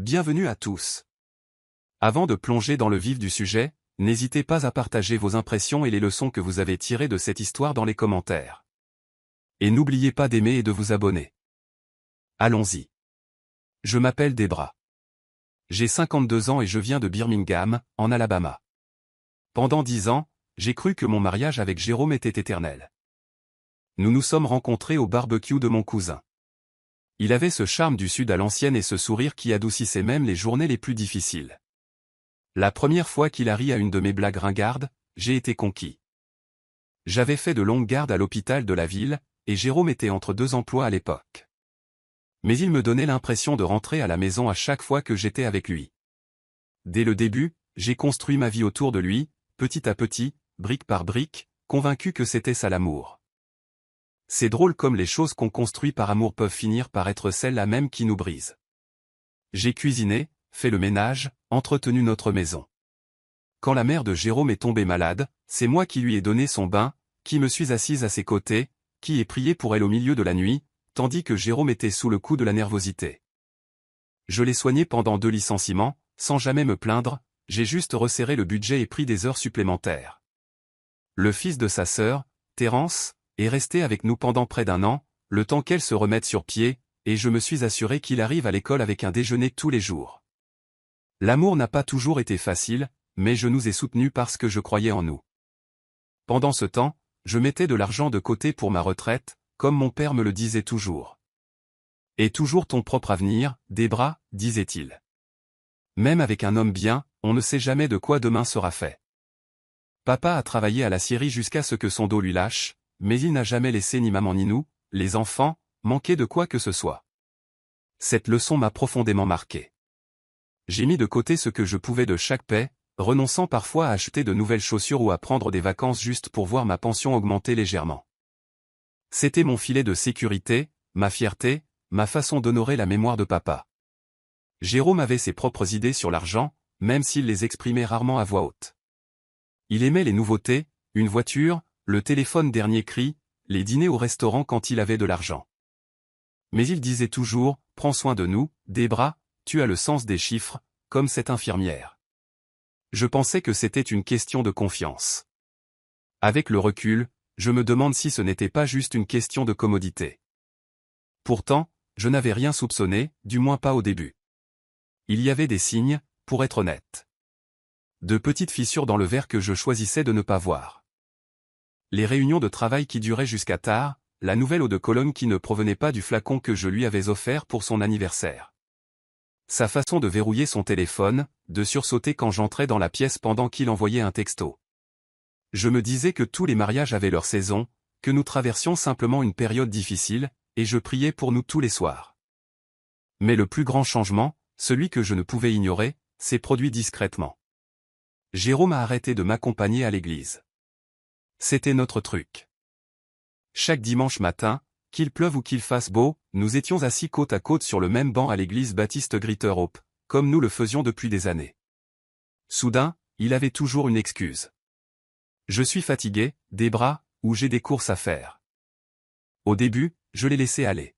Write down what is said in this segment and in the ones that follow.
Bienvenue à tous. Avant de plonger dans le vif du sujet, n'hésitez pas à partager vos impressions et les leçons que vous avez tirées de cette histoire dans les commentaires. Et n'oubliez pas d'aimer et de vous abonner. Allons-y. Je m'appelle Debra. J'ai 52 ans et je viens de Birmingham, en Alabama. Pendant 10 ans, j'ai cru que mon mariage avec Jérôme était éternel. Nous nous sommes rencontrés au barbecue de mon cousin. Il avait ce charme du Sud à l'ancienne et ce sourire qui adoucissait même les journées les plus difficiles. La première fois qu'il a ri à une de mes blagues ringardes, j'ai été conquis. J'avais fait de longues gardes à l'hôpital de la ville, et Jérôme était entre deux emplois à l'époque. Mais il me donnait l'impression de rentrer à la maison à chaque fois que j'étais avec lui. Dès le début, j'ai construit ma vie autour de lui, petit à petit, brique par brique, convaincu que c'était ça l'amour. C'est drôle comme les choses qu'on construit par amour peuvent finir par être celles-là même qui nous brisent. J'ai cuisiné, fait le ménage, entretenu notre maison. Quand la mère de Jérôme est tombée malade, c'est moi qui lui ai donné son bain, qui me suis assise à ses côtés, qui ai prié pour elle au milieu de la nuit, tandis que Jérôme était sous le coup de la nervosité. Je l'ai soigné pendant 2 licenciements, sans jamais me plaindre, j'ai juste resserré le budget et pris des heures supplémentaires. Le fils de sa sœur, Terence, est resté avec nous pendant près d'1 an, le temps qu'elle se remette sur pied, et je me suis assuré qu'il arrive à l'école avec un déjeuner tous les jours. L'amour n'a pas toujours été facile, mais je nous ai soutenus parce que je croyais en nous. Pendant ce temps, je mettais de l'argent de côté pour ma retraite, comme mon père me le disait toujours. Et toujours ton propre avenir, Debra, disait-il. Même avec un homme bien, on ne sait jamais de quoi demain sera fait. Papa a travaillé à l'acierie jusqu'à ce que son dos lui lâche, mais il n'a jamais laissé ni maman ni nous, les enfants, manquer de quoi que ce soit. Cette leçon m'a profondément marqué. J'ai mis de côté ce que je pouvais de chaque paie, renonçant parfois à acheter de nouvelles chaussures ou à prendre des vacances juste pour voir ma pension augmenter légèrement. C'était mon filet de sécurité, ma fierté, ma façon d'honorer la mémoire de papa. Jérôme avait ses propres idées sur l'argent, même s'il les exprimait rarement à voix haute. Il aimait les nouveautés, une voiture, le téléphone dernier cri, les dîners au restaurant quand il avait de l'argent. Mais il disait toujours, « Prends soin de nous, Debra, tu as le sens des chiffres, comme cette infirmière. » Je pensais que c'était une question de confiance. Avec le recul, je me demande si ce n'était pas juste une question de commodité. Pourtant, je n'avais rien soupçonné, du moins pas au début. Il y avait des signes, pour être honnête. De petites fissures dans le verre que je choisissais de ne pas voir. Les réunions de travail qui duraient jusqu'à tard, la nouvelle eau de Cologne qui ne provenait pas du flacon que je lui avais offert pour son anniversaire. Sa façon de verrouiller son téléphone, de sursauter quand j'entrais dans la pièce pendant qu'il envoyait un texto. Je me disais que tous les mariages avaient leur saison, que nous traversions simplement une période difficile, et je priais pour nous tous les soirs. Mais le plus grand changement, celui que je ne pouvais ignorer, s'est produit discrètement. Jérôme a arrêté de m'accompagner à l'église. C'était notre truc. Chaque dimanche matin, qu'il pleuve ou qu'il fasse beau, nous étions assis côte à côte sur le même banc à l'église Baptiste Greater Hope, comme nous le faisions depuis des années. Soudain, il avait toujours une excuse. Je suis fatigué, Debra, ou j'ai des courses à faire. Au début, je l'ai laissé aller.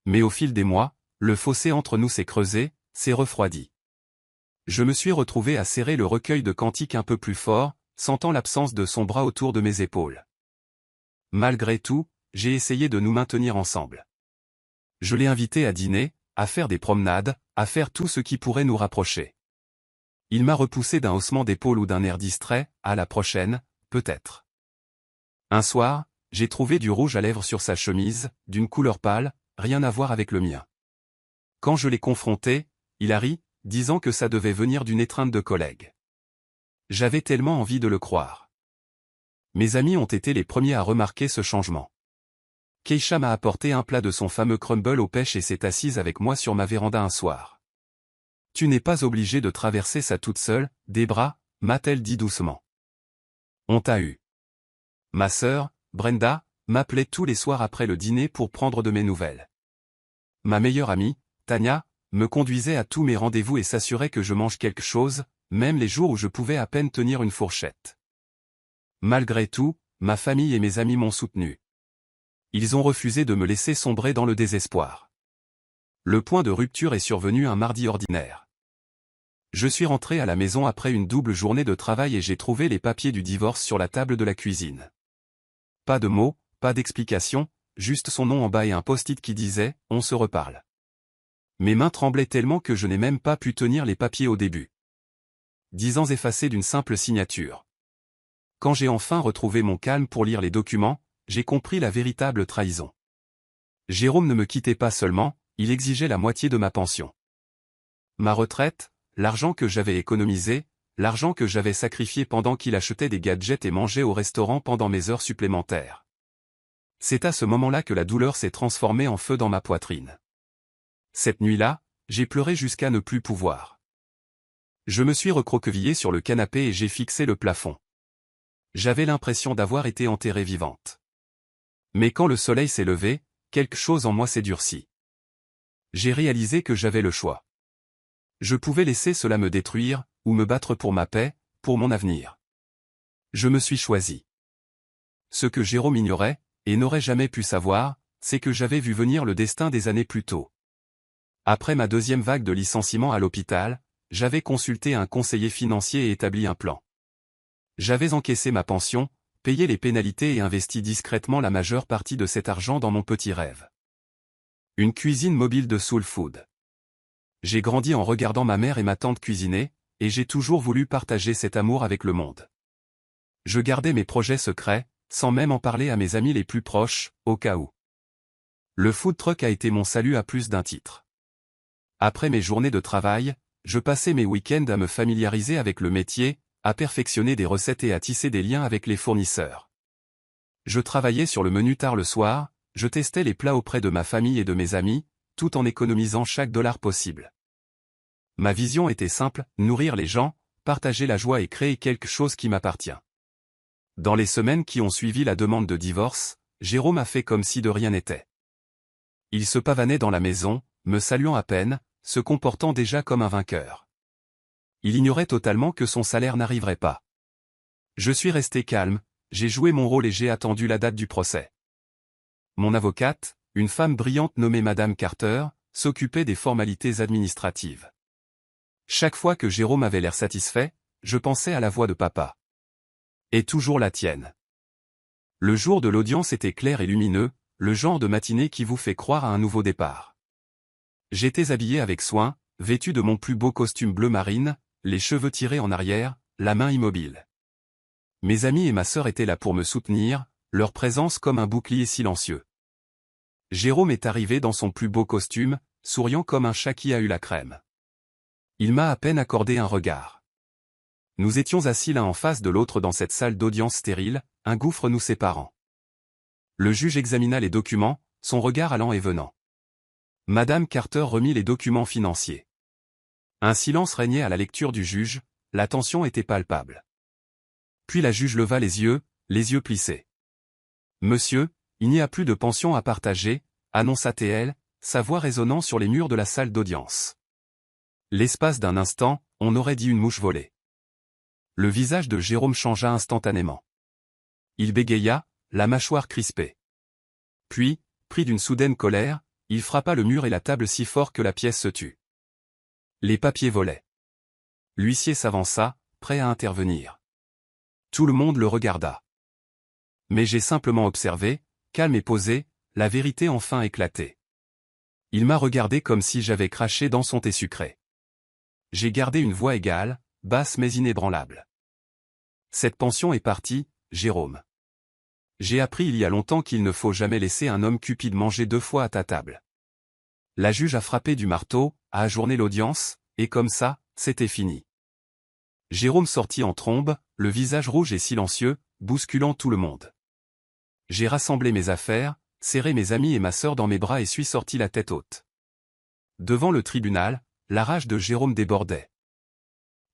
Mais au fil des mois, le fossé entre nous s'est creusé, s'est refroidi. Je me suis retrouvé à serrer le recueil de cantiques un peu plus fort, sentant l'absence de son bras autour de mes épaules. Malgré tout, j'ai essayé de nous maintenir ensemble. Je l'ai invité à dîner, à faire des promenades, à faire tout ce qui pourrait nous rapprocher. Il m'a repoussé d'un haussement d'épaule ou d'un air distrait, à la prochaine, peut-être. Un soir, j'ai trouvé du rouge à lèvres sur sa chemise, d'une couleur pâle, rien à voir avec le mien. Quand je l'ai confronté, il a ri, disant que ça devait venir d'une étreinte de collègue. J'avais tellement envie de le croire. Mes amis ont été les premiers à remarquer ce changement. Keisha m'a apporté un plat de son fameux crumble aux pêches et s'est assise avec moi sur ma véranda un soir. « Tu n'es pas obligé de traverser ça toute seule, Debra, m'a-t-elle dit doucement. On t'a eu. Ma sœur, Brenda, m'appelait tous les soirs après le dîner pour prendre de mes nouvelles. Ma meilleure amie, Tania, me conduisait à tous mes rendez-vous et s'assurait que je mange quelque chose, même les jours où je pouvais à peine tenir une fourchette. Malgré tout, ma famille et mes amis m'ont soutenu. Ils ont refusé de me laisser sombrer dans le désespoir. Le point de rupture est survenu un mardi ordinaire. Je suis rentré à la maison après une double journée de travail et j'ai trouvé les papiers du divorce sur la table de la cuisine. Pas de mots, pas d'explication, juste son nom en bas et un post-it qui disait « On se reparle ». Mes mains tremblaient tellement que je n'ai même pas pu tenir les papiers au début. 10 ans effacés d'une simple signature. Quand j'ai enfin retrouvé mon calme pour lire les documents, j'ai compris la véritable trahison. Jérôme ne me quittait pas seulement, il exigeait la moitié de ma pension. Ma retraite, l'argent que j'avais économisé, l'argent que j'avais sacrifié pendant qu'il achetait des gadgets et mangeait au restaurant pendant mes heures supplémentaires. C'est à ce moment-là que la douleur s'est transformée en feu dans ma poitrine. Cette nuit-là, j'ai pleuré jusqu'à ne plus pouvoir. Je me suis recroquevillé sur le canapé et j'ai fixé le plafond. J'avais l'impression d'avoir été enterrée vivante. Mais quand le soleil s'est levé, quelque chose en moi s'est durci. J'ai réalisé que j'avais le choix. Je pouvais laisser cela me détruire, ou me battre pour ma paix, pour mon avenir. Je me suis choisi. Ce que Jérôme ignorait, et n'aurait jamais pu savoir, c'est que j'avais vu venir le destin des années plus tôt. Après ma deuxième vague de licenciement à l'hôpital, j'avais consulté un conseiller financier et établi un plan. J'avais encaissé ma pension, payé les pénalités et investi discrètement la majeure partie de cet argent dans mon petit rêve. Une cuisine mobile de soul food. J'ai grandi en regardant ma mère et ma tante cuisiner, et j'ai toujours voulu partager cet amour avec le monde. Je gardais mes projets secrets, sans même en parler à mes amis les plus proches, au cas où. Le food truck a été mon salut à plus d'un titre. Après mes journées de travail, je passais mes week-ends à me familiariser avec le métier, à perfectionner des recettes et à tisser des liens avec les fournisseurs. Je travaillais sur le menu tard le soir, je testais les plats auprès de ma famille et de mes amis, tout en économisant chaque dollar possible. Ma vision était simple, nourrir les gens, partager la joie et créer quelque chose qui m'appartient. Dans les semaines qui ont suivi la demande de divorce, Jérôme a fait comme si de rien n'était. Il se pavanait dans la maison, me saluant à peine, se comportant déjà comme un vainqueur. Il ignorait totalement que son salaire n'arriverait pas. Je suis resté calme, j'ai joué mon rôle et j'ai attendu la date du procès. Mon avocate, une femme brillante nommée Madame Carter, s'occupait des formalités administratives. Chaque fois que Jérôme avait l'air satisfait, je pensais à la voix de papa. Et toujours la tienne. Le jour de l'audience était clair et lumineux, le genre de matinée qui vous fait croire à un nouveau départ. J'étais habillé avec soin, vêtu de mon plus beau costume bleu marine, les cheveux tirés en arrière, la main immobile. Mes amis et ma sœur étaient là pour me soutenir, leur présence comme un bouclier silencieux. Jérôme est arrivé dans son plus beau costume, souriant comme un chat qui a eu la crème. Il m'a à peine accordé un regard. Nous étions assis l'un en face de l'autre dans cette salle d'audience stérile, un gouffre nous séparant. Le juge examina les documents, son regard allant et venant. Madame Carter remit les documents financiers. Un silence régnait à la lecture du juge, la tension était palpable. Puis la juge leva les yeux plissés. « Monsieur, il n'y a plus de pension à partager », annonça-t-elle, sa voix résonnant sur les murs de la salle d'audience. L'espace d'un instant, on aurait dit une mouche volée. Le visage de Jérôme changea instantanément. Il bégaya, la mâchoire crispée. Puis, pris d'une soudaine colère, il frappa le mur et la table si fort que la pièce se tut. Les papiers volaient. L'huissier s'avança, prêt à intervenir. Tout le monde le regarda. Mais j'ai simplement observé, calme et posé, la vérité enfin éclatée. Il m'a regardé comme si j'avais craché dans son thé sucré. J'ai gardé une voix égale, basse mais inébranlable. Cette pension est partie, Jérôme. J'ai appris il y a longtemps qu'il ne faut jamais laisser un homme cupide manger 2 fois à ta table. La juge a frappé du marteau, a ajourné l'audience, et comme ça, c'était fini. Jérôme sortit en trombe, le visage rouge et silencieux, bousculant tout le monde. J'ai rassemblé mes affaires, serré mes amis et ma sœur dans mes bras et suis sorti la tête haute. Devant le tribunal, la rage de Jérôme débordait.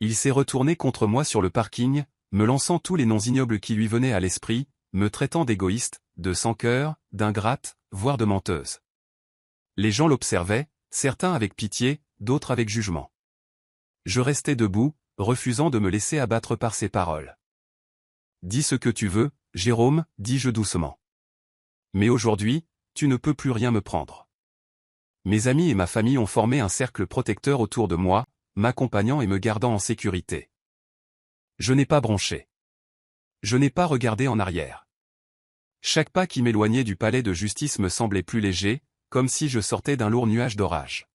Il s'est retourné contre moi sur le parking, me lançant tous les noms ignobles qui lui venaient à l'esprit, me traitant d'égoïste, de sans-cœur, d'ingrate, voire de menteuse. Les gens l'observaient, certains avec pitié, d'autres avec jugement. Je restais debout, refusant de me laisser abattre par ses paroles. « Dis ce que tu veux, Jérôme, dis-je doucement. Mais aujourd'hui, tu ne peux plus rien me prendre. Mes amis et ma famille ont formé un cercle protecteur autour de moi, m'accompagnant et me gardant en sécurité. Je n'ai pas bronché. Je n'ai pas regardé en arrière. Chaque pas qui m'éloignait du palais de justice me semblait plus léger, comme si je sortais d'un lourd nuage d'orage.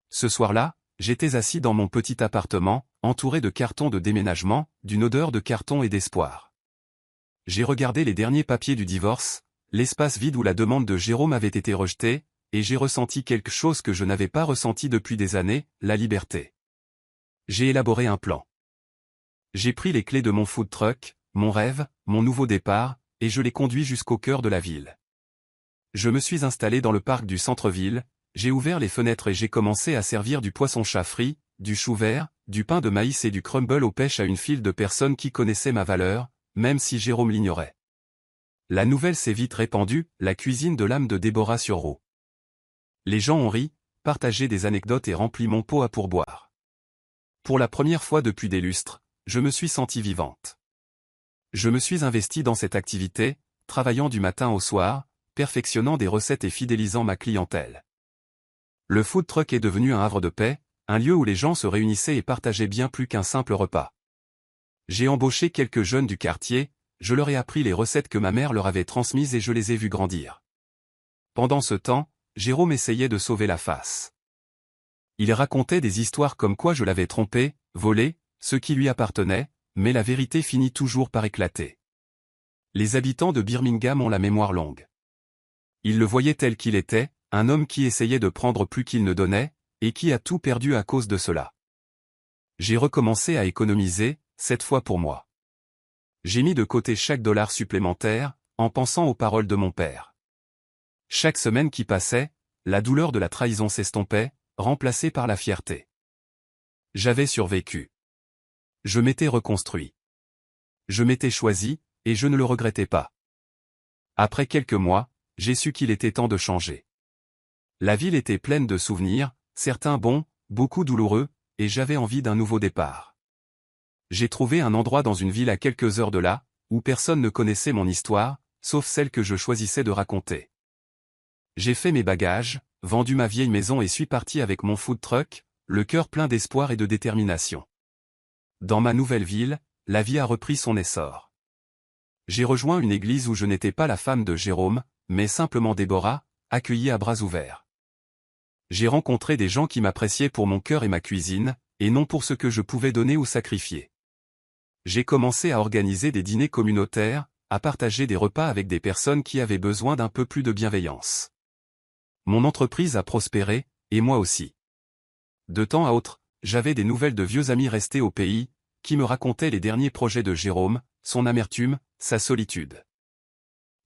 Ce soir-là, j'étais assis dans mon petit appartement, entouré de cartons de déménagement, d'une odeur de carton et d'espoir. J'ai regardé les derniers papiers du divorce, l'espace vide où la demande de Jérôme avait été rejetée, et j'ai ressenti quelque chose que je n'avais pas ressenti depuis des années, la liberté. J'ai élaboré un plan. J'ai pris les clés de mon food truck, mon rêve, mon nouveau départ, et je l'ai conduit jusqu'au cœur de la ville. Je me suis installé dans le parc du centre-ville, j'ai ouvert les fenêtres et j'ai commencé à servir du poisson-chat frit, du chou vert, du pain de maïs et du crumble aux pêches à une file de personnes qui connaissaient ma valeur, même si Jérôme l'ignorait. La nouvelle s'est vite répandue, la cuisine de l'âme de Déborah sur Roe. Les gens ont ri, partagé des anecdotes et rempli mon pot à pourboire. Pour la première fois depuis des lustres, je me suis sentie vivante. Je me suis investi dans cette activité, travaillant du matin au soir, perfectionnant des recettes et fidélisant ma clientèle. Le food truck est devenu un havre de paix, un lieu où les gens se réunissaient et partageaient bien plus qu'un simple repas. J'ai embauché quelques jeunes du quartier, je leur ai appris les recettes que ma mère leur avait transmises et je les ai vus grandir. Pendant ce temps, Jérôme essayait de sauver la face. Il racontait des histoires comme quoi je l'avais trompé, volé, ce qui lui appartenait, mais la vérité finit toujours par éclater. Les habitants de Birmingham ont la mémoire longue. Ils le voyaient tel qu'il était, un homme qui essayait de prendre plus qu'il ne donnait, et qui a tout perdu à cause de cela. J'ai recommencé à économiser, cette fois pour moi. J'ai mis de côté chaque dollar supplémentaire, en pensant aux paroles de mon père. Chaque semaine qui passait, la douleur de la trahison s'estompait, remplacée par la fierté. J'avais survécu. Je m'étais reconstruit. Je m'étais choisi, et je ne le regrettais pas. Après quelques mois, j'ai su qu'il était temps de changer. La ville était pleine de souvenirs, certains bons, beaucoup douloureux, et j'avais envie d'un nouveau départ. J'ai trouvé un endroit dans une ville à quelques heures de là, où personne ne connaissait mon histoire, sauf celle que je choisissais de raconter. J'ai fait mes bagages, vendu ma vieille maison et suis parti avec mon food truck, le cœur plein d'espoir et de détermination. Dans ma nouvelle ville, la vie a repris son essor. J'ai rejoint une église où je n'étais pas la femme de Jérôme, mais simplement Déborah, accueillie à bras ouverts. J'ai rencontré des gens qui m'appréciaient pour mon cœur et ma cuisine, et non pour ce que je pouvais donner ou sacrifier. J'ai commencé à organiser des dîners communautaires, à partager des repas avec des personnes qui avaient besoin d'un peu plus de bienveillance. Mon entreprise a prospéré, et moi aussi. De temps à autre, j'avais des nouvelles de vieux amis restés au pays, qui me racontaient les derniers projets de Jérôme, son amertume, sa solitude.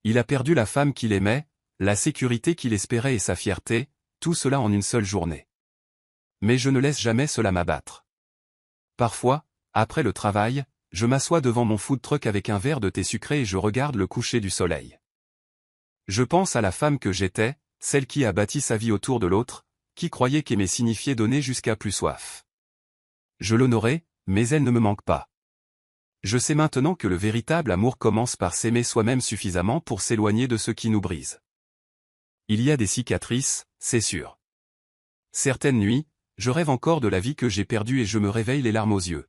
Il a perdu la femme qu'il aimait, la sécurité qu'il espérait et sa fierté, tout cela en une seule journée. Mais je ne laisse jamais cela m'abattre. Parfois, après le travail, je m'assois devant mon food truck avec un verre de thé sucré et je regarde le coucher du soleil. Je pense à la femme que j'étais, celle qui a bâti sa vie autour de l'autre, qui croyait qu'aimer signifiait donner jusqu'à plus soif. Je l'honorais, mais elle ne me manque pas. Je sais maintenant que le véritable amour commence par s'aimer soi-même suffisamment pour s'éloigner de ce qui nous brise. Il y a des cicatrices, c'est sûr. Certaines nuits, je rêve encore de la vie que j'ai perdue et je me réveille les larmes aux yeux.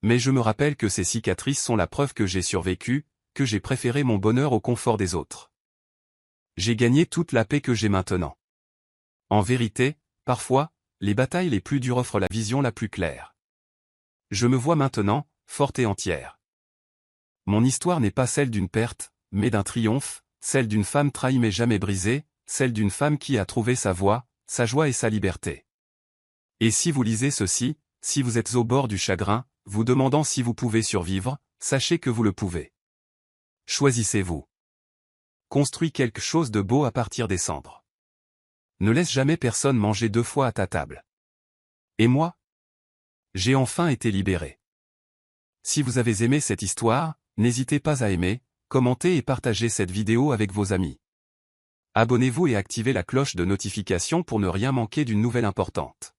Mais je me rappelle que ces cicatrices sont la preuve que j'ai survécu, que j'ai préféré mon bonheur au confort des autres. J'ai gagné toute la paix que j'ai maintenant. En vérité, parfois, les batailles les plus dures offrent la vision la plus claire. Je me vois maintenant, forte et entière. Mon histoire n'est pas celle d'une perte, mais d'un triomphe, celle d'une femme trahie mais jamais brisée, celle d'une femme qui a trouvé sa voie, sa joie et sa liberté. Et si vous lisez ceci, si vous êtes au bord du chagrin, vous demandant si vous pouvez survivre, sachez que vous le pouvez. Choisissez-vous. Construis quelque chose de beau à partir des cendres. Ne laisse jamais personne manger 2 fois à ta table. Et moi? J'ai enfin été libéré. Si vous avez aimé cette histoire, n'hésitez pas à aimer, commenter et partager cette vidéo avec vos amis. Abonnez-vous et activez la cloche de notification pour ne rien manquer d'une nouvelle importante.